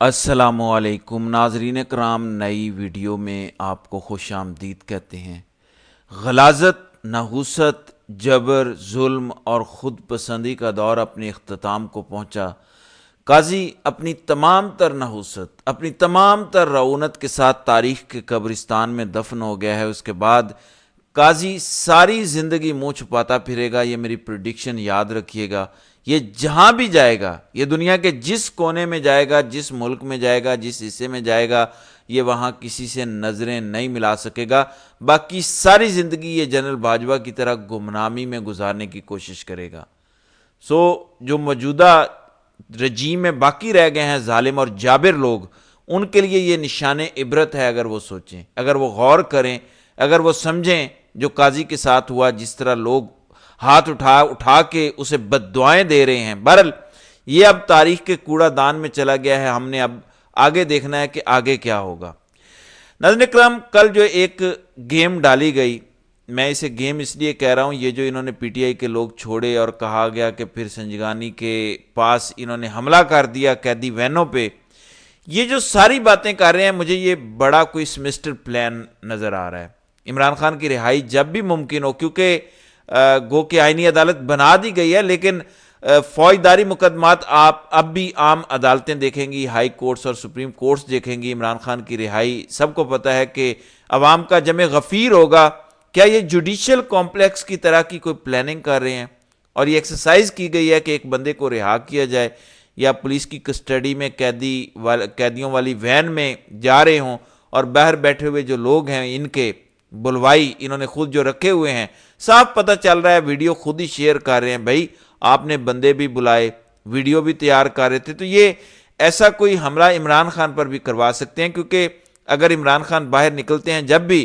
السلام علیکم ناظرین کرام، نئی ویڈیو میں آپ کو خوش آمدید کہتے ہیں۔ غلاظت، نحوست، جبر، ظلم اور خود پسندی کا دور اپنے اختتام کو پہنچا۔ قاضی اپنی تمام تر نحوست، اپنی تمام تر رعونت کے ساتھ تاریخ کے قبرستان میں دفن ہو گیا ہے۔ اس کے بعد قاضی ساری زندگی منہ چھپاتا پھرے گا، یہ میری پریڈکشن یاد رکھیے گا۔ یہ جہاں بھی جائے گا، یہ دنیا کے جس کونے میں جائے گا، جس ملک میں جائے گا، جس حصے میں جائے گا، یہ وہاں کسی سے نظریں نہیں ملا سکے گا۔ باقی ساری زندگی یہ جنرل باجوہ کی طرح گمنامی میں گزارنے کی کوشش کرے گا۔ جو موجودہ رجیم میں باقی رہ گئے ہیں ظالم اور جابر لوگ، ان کے لیے یہ نشان عبرت ہے۔ اگر وہ سوچیں، اگر وہ غور کریں، اگر وہ سمجھیں جو قاضی کے ساتھ ہوا، جس طرح لوگ ہاتھ اٹھا کے اسے بد دعائیں دے رہے ہیں۔ بہرحال یہ اب تاریخ کے کوڑا دان میں چلا گیا ہے، ہم نے اب آگے دیکھنا ہے کہ آگے کیا ہوگا۔ ناظرین اکرام، کل جو ایک گیم ڈالی گئی، میں اسے گیم اس لیے کہہ رہا ہوں، یہ جو انہوں نے پی ٹی آئی کے لوگ چھوڑے اور کہا گیا کہ پھر سنجگانی کے پاس انہوں نے حملہ کر دیا قیدی وینوں پہ، یہ جو ساری باتیں کر رہے ہیں، مجھے یہ بڑا کوئی سمسٹر پلان نظر آ رہا ہے۔ عمران خان کی رہائی جب بھی ممکن ہو، کیونکہ گو کہ آئینی عدالت بنا دی گئی ہے، لیکن فوجداری مقدمات آپ اب بھی عام عدالتیں دیکھیں گی، ہائی کورٹس اور سپریم کورٹس دیکھیں گی۔ عمران خان کی رہائی سب کو پتہ ہے کہ عوام کا جمع غفیر ہوگا۔ کیا یہ جوڈیشل کمپلیکس کی طرح کی کوئی پلاننگ کر رہے ہیں اور یہ ایکسرسائز کی گئی ہے کہ ایک بندے کو رہا کیا جائے، یا پولیس کی کسٹڈی میں قیدیوں والی وین میں جا رہے ہوں اور باہر بیٹھے ہوئے جو لوگ ہیں، ان کے بلوائی انہوں نے خود جو رکھے ہوئے ہیں، صاف پتہ چل رہا ہے، ویڈیو خود ہی شیئر کر رہے ہیں۔ بھائی آپ نے بندے بھی بلائے، ویڈیو بھی تیار کر رہے تھے، تو یہ ایسا کوئی حملہ عمران خان پر بھی کروا سکتے ہیں، کیونکہ اگر عمران خان باہر نکلتے ہیں جب بھی،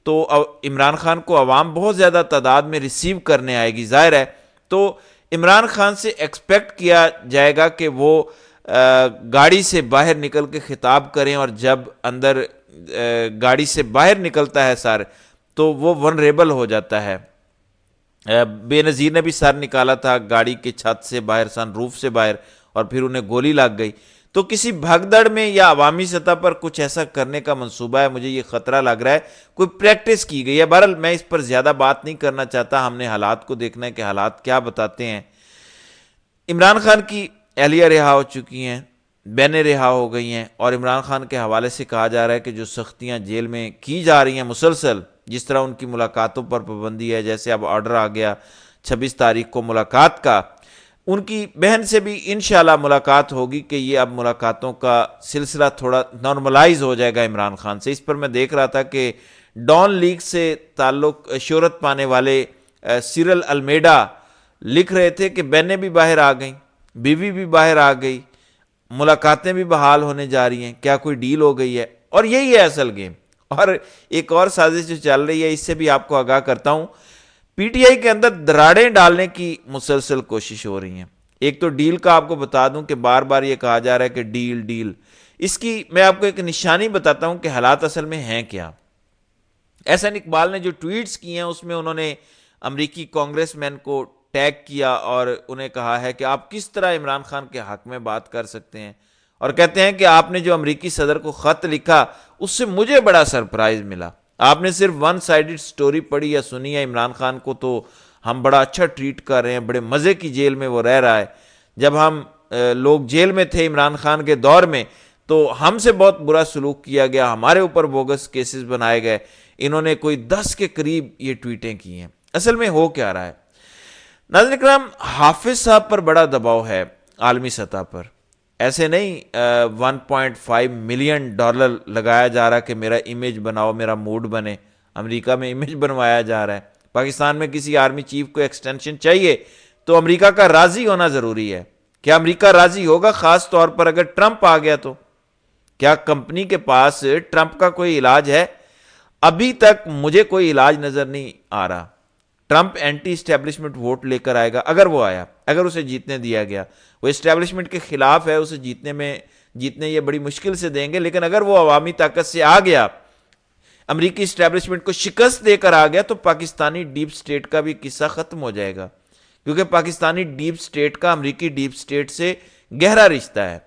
تو عمران خان کو عوام بہت زیادہ تعداد میں ریسیو کرنے آئے گی، ظاہر ہے۔ تو عمران خان سے ایکسپیکٹ کیا جائے گا کہ وہ گاڑی سے باہر نکل کے خطاب کریں، اور جب اندر گاڑی سے باہر نکلتا ہے سر، تو وہ ونریبل ہو جاتا ہے۔ بے نظیر نے بھی سر نکالا تھا گاڑی کے چھت سے باہر، سن روف سے باہر، اور پھر انہیں گولی لگ گئی۔ تو کسی بھگدڑ میں یا عوامی سطح پر کچھ ایسا کرنے کا منصوبہ ہے، مجھے یہ خطرہ لگ رہا ہے، کوئی پریکٹس کی گئی ہے۔ بہرحال میں اس پر زیادہ بات نہیں کرنا چاہتا، ہم نے حالات کو دیکھنا ہے کہ حالات کیا بتاتے ہیں۔ عمران خان کی اہلیہ رہا ہو چکی ہیں، بہنیں رہا ہو گئی ہیں، اور عمران خان کے حوالے سے کہا جا رہا ہے کہ جو سختیاں جیل میں کی جا رہی ہیں مسلسل، جس طرح ان کی ملاقاتوں پر پابندی ہے، جیسے اب آرڈر آ گیا 26 تاریخ کو ملاقات کا، ان کی بہن سے بھی انشاءاللہ ملاقات ہوگی کہ یہ اب ملاقاتوں کا سلسلہ تھوڑا نارملائز ہو جائے گا عمران خان سے۔ اس پر میں دیکھ رہا تھا کہ ڈان لیگ سے تعلق شہرت پانے والے سیرل المیڈا لکھ رہے تھے کہ بہنیں بھی باہر آ گئیں، بیوی بھی باہر آ گئی، ملاقاتیں بھی بحال ہونے جا رہی ہیں، کیا کوئی ڈیل ہو گئی ہے؟ اور یہی ہے اصل گیم۔ اور ایک اور سازش جو چل رہی ہے، اس سے بھی آپ کو آگاہ کرتا ہوں، پی ٹی آئی کے اندر دراڑیں ڈالنے کی مسلسل کوشش ہو رہی ہیں۔ ایک تو ڈیل کا آپ کو بتا دوں کہ بار بار یہ کہا جا رہا ہے کہ ڈیل ڈیل، اس کی میں آپ کو ایک نشانی بتاتا ہوں کہ حالات اصل میں ہیں کیا۔ احسن اقبال نے جو ٹویٹس کی ہیں، اس میں انہوں نے امریکی کانگریس مین کو ٹیگ کیا اور انہیں کہا ہے کہ آپ کس طرح عمران خان کے حق میں بات کر سکتے ہیں، اور کہتے ہیں کہ آپ نے جو امریکی صدر کو خط لکھا، اس سے مجھے بڑا سرپرائز ملا۔ آپ نے صرف ون سائیڈڈ سٹوری پڑھی یا سنی ہے، عمران خان کو تو ہم بڑا اچھا ٹریٹ کر رہے ہیں، بڑے مزے کی جیل میں وہ رہ رہا ہے۔ جب ہم لوگ جیل میں تھے عمران خان کے دور میں، تو ہم سے بہت برا سلوک کیا گیا، ہمارے اوپر بوگس کیسز بنائے گئے۔ انہوں نے کوئی 10 کے قریب یہ ٹویٹیں کی ہیں۔ اصل میں ہو کیا رہا ہے؟ ناظرین اکرام، حافظ صاحب پر بڑا دباؤ ہے عالمی سطح پر۔ ایسے نہیں 1.5 ملین ڈالر لگایا جا رہا کہ میرا امیج بناؤ، میرا موڈ بنے۔ امریکہ میں امیج بنوایا جا رہا ہے۔ پاکستان میں کسی آرمی چیف کو ایکسٹینشن چاہیے تو امریکہ کا راضی ہونا ضروری ہے۔ کیا امریکہ راضی ہوگا؟ خاص طور پر اگر ٹرمپ آ گیا تو کیا کمپنی کے پاس ٹرمپ کا کوئی علاج ہے؟ ابھی تک مجھے کوئی علاج نظر نہیں آ رہا۔ ٹرمپ اینٹی اسٹیبلشمنٹ ووٹ لے کر آئے گا، اگر وہ آیا، اگر اسے جیتنے دیا گیا۔ وہ اسٹیبلشمنٹ کے خلاف ہے، اسے جیتنے یہ بڑی مشکل سے دیں گے، لیکن اگر وہ عوامی طاقت سے آ گیا، امریکی اسٹیبلشمنٹ کو شکست دے کر آ گیا، تو پاکستانی ڈیپ سٹیٹ کا بھی قصہ ختم ہو جائے گا، کیونکہ پاکستانی ڈیپ سٹیٹ کا امریکی ڈیپ سٹیٹ سے گہرا رشتہ ہے۔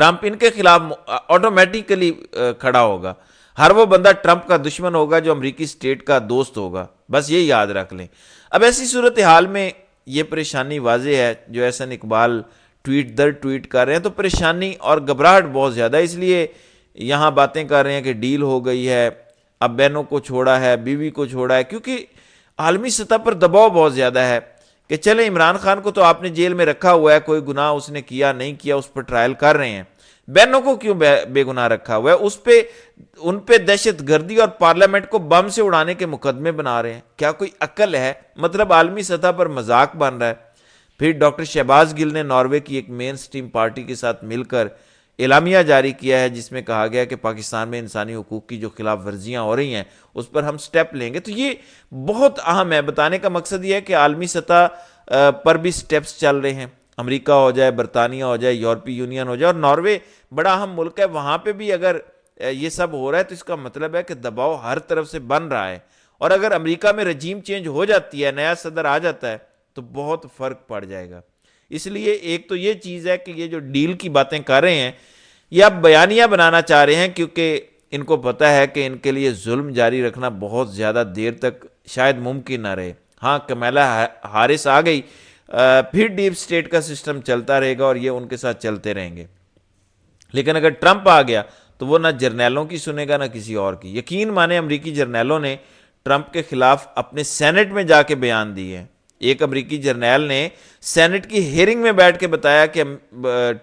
ٹرمپ ان کے خلاف آٹومیٹیکلی کھڑا ہوگا. ہر وہ بندہ ٹرمپ کا دشمن ہوگا جو امریکی اسٹیٹ کا دوست ہوگا. بس یہ یاد رکھ لیں. اب ایسی صورتحال میں یہ پریشانی واضح ہے. جو احسن اقبال ٹویٹ در ٹویٹ کر رہے ہیں تو پریشانی اور گھبراہٹ بہت زیادہ ہے. اس لیے یہاں باتیں کر رہے ہیں کہ ڈیل ہو گئی ہے, اب بہنوں کو چھوڑا ہے, بیوی کو چھوڑا ہے, کیونکہ عالمی سطح پر دباؤ بہت زیادہ ہے کہ چلیں عمران خان کو تو آپ نے جیل میں رکھا ہوا ہے, کوئی گناہ اس نے کیا نہیں کیا, اس پر ٹرائل کر رہے ہیں. بہنوں کو کیوں بے گناہ رکھا ہوا ہے؟ ان پہ دہشت گردی اور پارلیمنٹ کو بم سے اڑانے کے مقدمے بنا رہے ہیں. کیا کوئی عقل ہے؟ مطلب عالمی سطح پر مذاق بن رہا ہے. پھر ڈاکٹر شہباز گل نے ناروے کی ایک مین سٹریم پارٹی کے ساتھ مل کر اعلامیہ جاری کیا ہے جس میں کہا گیا کہ پاکستان میں انسانی حقوق کی جو خلاف ورزیاں ہو رہی ہیں اس پر ہم سٹیپ لیں گے. تو یہ بہت اہم ہے. بتانے کا مقصد یہ ہے کہ عالمی سطح پر بھی سٹیپس چل رہے ہیں. امریکہ ہو جائے, برطانیہ ہو جائے, یورپی یونین ہو جائے, اور ناروے بڑا اہم ملک ہے, وہاں پہ بھی اگر یہ سب ہو رہا ہے تو اس کا مطلب ہے کہ دباؤ ہر طرف سے بن رہا ہے. اور اگر امریکہ میں رجیم چینج ہو جاتی ہے, نیا صدر آ جاتا ہے, تو بہت فرق پڑ جائے گا. اس لیے ایک تو یہ چیز ہے کہ یہ جو ڈیل کی باتیں کر رہے ہیں یہ اب بیانیہ بنانا چاہ رہے ہیں, کیونکہ ان کو پتہ ہے کہ ان کے لیے ظلم جاری رکھنا بہت زیادہ دیر تک شاید ممکن نہ رہے. ہاں, کمیلا ہارس آ گئی, پھر ڈیپ سٹیٹ کا سسٹم چلتا رہے گا اور یہ ان کے ساتھ چلتے رہیں گے. لیکن اگر ٹرمپ آ گیا تو وہ نہ جرنیلوں کی سنے گا نہ کسی اور کی. یقین مانے امریکی جرنیلوں نے ٹرمپ کے خلاف اپنے سینٹ میں جا کے بیان دیے ہیں. ایک امریکی جرنیل نے سینٹ کی ہیئرنگ میں بیٹھ کے بتایا کہ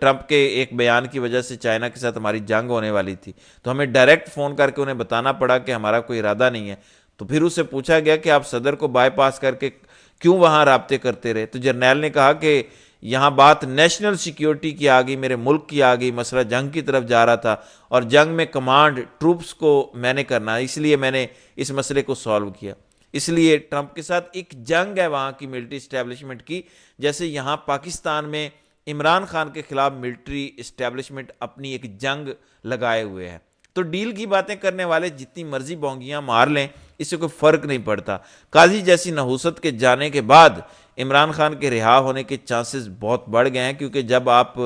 ٹرمپ کے ایک بیان کی وجہ سے چائنا کے ساتھ ہماری جنگ ہونے والی تھی, تو ہمیں ڈائریکٹ فون کر کے انہیں بتانا پڑا کہ ہمارا کوئی ارادہ نہیں ہے. تو پھر اسے پوچھا گیا کہ آپ صدر کو بائی پاس کر کے کیوں وہاں رابطے کرتے رہے؟ تو جرنیل نے کہا کہ یہاں بات نیشنل سیکیورٹی کی آ گئی, میرے ملک کی آ گئی, مسئلہ جنگ کی طرف جا رہا تھا اور جنگ میں کمانڈ ٹروپس کو میں نے کرنا, اس لیے میں نے اس مسئلے کو سالو کیا. اس لیے ٹرمپ کے ساتھ ایک جنگ ہے وہاں کی ملٹری اسٹیبلشمنٹ کی, جیسے یہاں پاکستان میں عمران خان کے خلاف ملٹری اسٹیبلشمنٹ اپنی ایک جنگ لگائے ہوئے ہے. تو ڈیل کی باتیں کرنے والے جتنی مرضی بونگیاں مار لیں, اس سے کوئی فرق نہیں پڑتا. قاضی جیسی نحوست کے جانے کے بعد عمران خان کے رہا ہونے کے چانسز بہت بڑھ گئے ہیں, کیونکہ جب آپ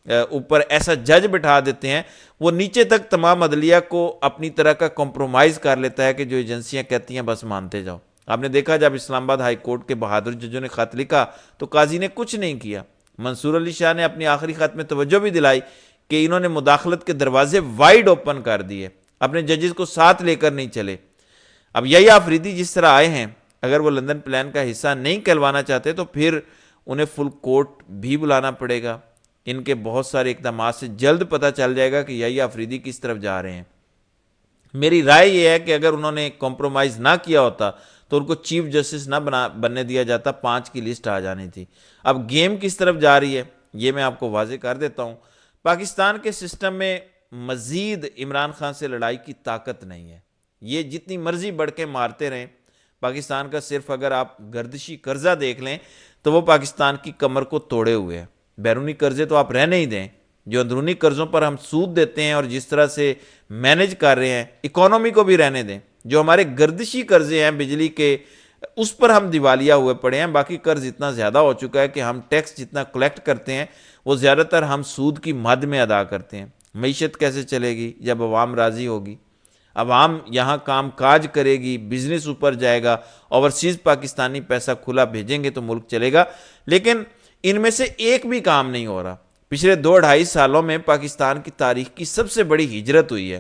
اوپر ایسا جج بٹھا دیتے ہیں وہ نیچے تک تمام عدلیہ کو اپنی طرح کا کمپرومائز کر لیتا ہے کہ جو ایجنسیاں کہتی ہیں بس مانتے جاؤ. آپ نے دیکھا جب اسلام آباد ہائی کورٹ کے بہادر ججوں نے خط لکھا تو قاضی نے کچھ نہیں کیا. منصور علی شاہ نے اپنی آخری خط میں توجہ بھی دلائی کہ انہوں نے مداخلت کے دروازے وائڈ اوپن کر دیے, اپنے ججز کو ساتھ لے کر نہیں چلے. اب یہی آفریدی جس طرح آئے ہیں, اگر وہ لندن پلان کا حصہ نہیں کہلوانا چاہتے تو پھر انہیں فل کورٹ بھی بلانا پڑے گا. ان کے بہت سارے اقدامات سے جلد پتہ چل جائے گا کہ یہی آفریدی کس طرف جا رہے ہیں. میری رائے یہ ہے کہ اگر انہوں نے کمپرومائز نہ کیا ہوتا تو ان کو چیف جسٹس نہ بننے دیا جاتا, 5 کی لسٹ آ جانی تھی. اب گیم کس طرف جا رہی ہے یہ میں آپ کو واضح کر دیتا ہوں. پاکستان کے سسٹم میں مزید عمران خان سے لڑائی کی طاقت نہیں ہے. یہ جتنی مرضی بڑھ کے مارتے رہیں, پاکستان کا صرف اگر آپ گردشی قرضہ دیکھ لیں تو وہ پاکستان کی کمر کو توڑے ہوئے ہیں. بیرونی قرضے تو آپ رہنے ہی دیں, جو اندرونی قرضوں پر ہم سود دیتے ہیں اور جس طرح سے مینج کر رہے ہیں اکانومی کو بھی رہنے دیں. جو ہمارے گردشی قرضے ہیں بجلی کے, اس پر ہم دیوالیہ ہوئے پڑے ہیں. باقی قرض اتنا زیادہ ہو چکا ہے کہ ہم ٹیکس جتنا کلیکٹ کرتے ہیں وہ زیادہ تر ہم سود کی مد میں ادا کرتے ہیں. معیشت کیسے چلے گی جب عوام راضی ہوگی؟ عوام یہاں کام کاج کرے گی, بزنس اوپر جائے گا, اوورسیز پاکستانی پیسہ کھلا بھیجیں گے تو ملک چلے گا. لیکن ان میں سے ایک بھی کام نہیں ہو رہا. پچھلے 2-2.5 سالوں میں پاکستان کی تاریخ کی سب سے بڑی ہجرت ہوئی ہے.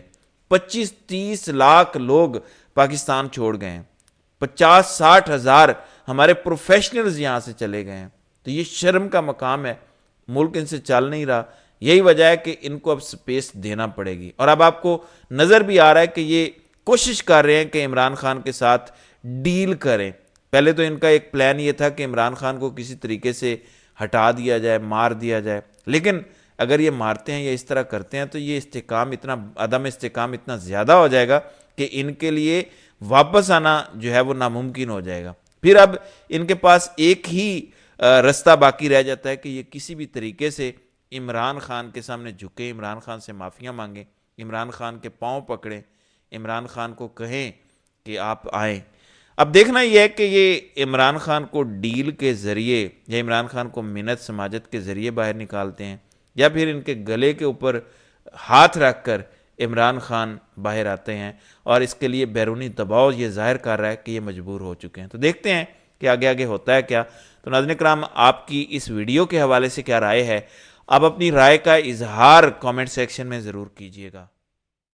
25-30 لاکھ لوگ پاکستان چھوڑ گئے ہیں, 50-60 ہزار ہمارے پروفیشنلز یہاں سے چلے گئے ہیں. تو یہ شرم کا مقام ہے, ملک ان سے چل نہیں رہا. یہی وجہ ہے کہ ان کو اب سپیس دینا پڑے گی. اور اب آپ کو نظر بھی آ رہا ہے کہ یہ کوشش کر رہے ہیں کہ عمران خان کے ساتھ ڈیل کریں. پہلے تو ان کا ایک پلان یہ تھا کہ عمران خان کو کسی طریقے سے ہٹا دیا جائے, مار دیا جائے. لیکن اگر یہ مارتے ہیں یا اس طرح کرتے ہیں تو یہ عدم استحکام اتنا زیادہ ہو جائے گا کہ ان کے لیے واپس آنا جو ہے وہ ناممکن ہو جائے گا. پھر اب ان کے پاس ایک ہی رستہ باقی رہ جاتا ہے کہ یہ کسی بھی طریقے سے عمران خان کے سامنے جھکے, عمران خان سے معافیاں مانگیں, عمران خان کے پاؤں پکڑیں, عمران خان کو کہیں کہ آپ آئیں. اب دیکھنا یہ ہے کہ یہ عمران خان کو ڈیل کے ذریعے یا عمران خان کو منت سماجت کے ذریعے باہر نکالتے ہیں یا پھر ان کے گلے کے اوپر ہاتھ رکھ کر عمران خان باہر آتے ہیں، اور اس کے لیے بیرونی دباؤ یہ ظاہر کر رہا ہے کہ یہ مجبور ہو چکے ہیں۔ تو دیکھتے ہیں کہ آگے آگے ہوتا ہے کیا۔ تو ناظرین کرام، آپ کی اس ویڈیو کے حوالے سے کیا رائے ہے؟ آپ اپنی رائے کا اظہار کامنٹ سیکشن میں ضرور کیجیے گا۔